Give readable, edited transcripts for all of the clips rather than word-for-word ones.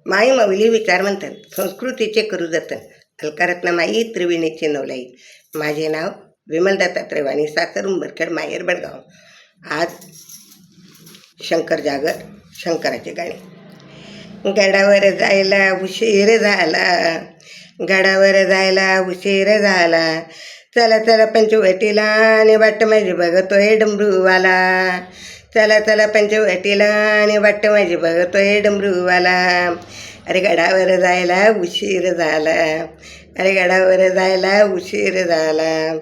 माई माऊली विचारवंतन संस्कृतीचे करू जतन अलकारत्नमाई त्रिवेणीचे नवलाई. माझे नाव विमल दत्तात्रय वाणी, सासर उंबरखेड, माहेर बडगाव. आज शंकर जागर, शंकराचे गाणे. गडावर जायला उशीर झाला, गडावर जायला उशीर झाला, चला चला पंचवटीला आणि वाट माझी बघतोय डमरूवाला. चला चला पंचवटीला आणि वाट माझी बघतोय डमरूवाला. अरे गडावर जायला उशीर झाला, अरे गडावर जायला उशीर झाला,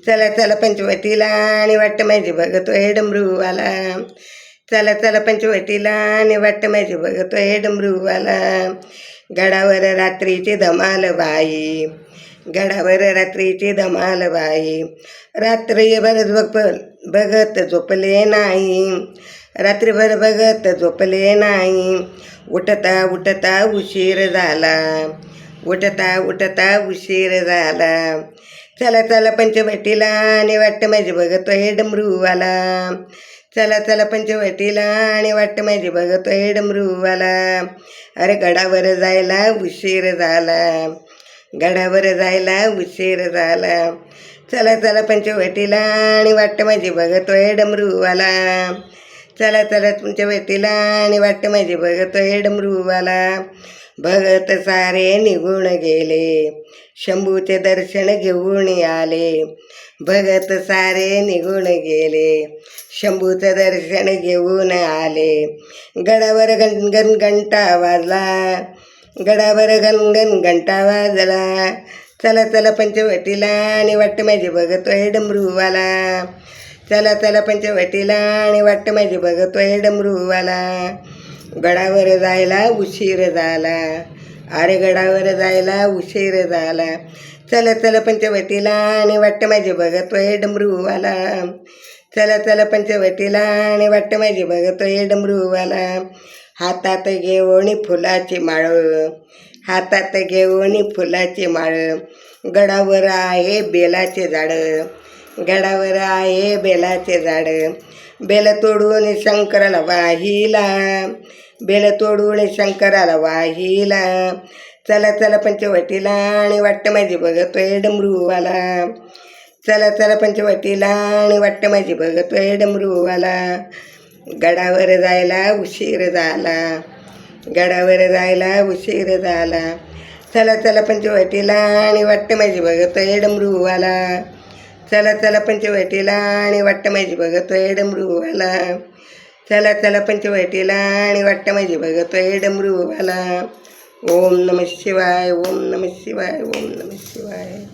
चला चला पंचवटीला आणि वाट माझी बघतोय डमरूवाला. चला चला पंचवटीला आणि वाट माझी बघतोय डमरूवाला. गडावर रात्रीची धमाल बाई, गडावर रात्रीची धमाल बाई, रात्रीभर बघत झोपले नाही, रात्रीभर बघत झोपले नाही, उठता उठता उशीर झाला, उठता उठता उशीर झाला. चला चला पंचवटीला आणि वाट माझी बघतोय डमरूवाला. चला चला पंचवटीला आणि वाट माझी बघतोय डमरूवाला. अरे गडावर जायला उशीर झाला, गडावर जायला उशीर झाला, चला चला पंचवटीला आणि वाट माझी बघतोय डमरूवाला. चला चला पंचवटीला आणि वाट माझी बघतोय डमरूवाला. भगत सारे निघून गेले, शंभूचे दर्शन घेऊन आले, भगत सारे निघून गेले, शंभूचं दर्शन घेऊन आले. गडावर गणगण घंटा वाजला, गडावर गणगण घंटा वाजला, चला चला पंचवटीला आणि वाट माझी बघतोय डमरूवाला. चला चला पंचवटीला आणि वाट माझी बघतोय डमरूवाला. गडावर जायला उशीर झाला, अरे गडावर जायला उशीर झाला, चला चला पंचवटीला आणि वाट माझी बघतोय डमरूवाला. चला चला पंचवटीला आणि वाट माझी बघतोय डमरूवाला. हातात घेऊन फुलाची माळ, हातात घेऊन फुलाची माळ, गडावर आहे बेलाचे झाड, गडावर आहे बेलाचे झाड, बेल तोडून शंकराला वाहिला, बेल तोडून शंकराला वाहिला. चला चला पंचवटीला आणि वाट माझी बघतोय डमरूवाला. चला चला पंचवटीला आणि वाट माझी बघतोय डमरूवाला. गडावर जायला उशीर झाला, गडावर जायला उशीर झाला, चला चला पंचवटीला आणि वाट माझी बघतोय डमरूवाला. चला चला पंचवटीला आणि वाट माझी बघतोय डमरूवाला. चला चला पंचवटीला आणि वाट माझी बघतोय डमरूवाला. ओम नमः शिवाय, ओम नमः शिवाय, ओम नमः शिवाय.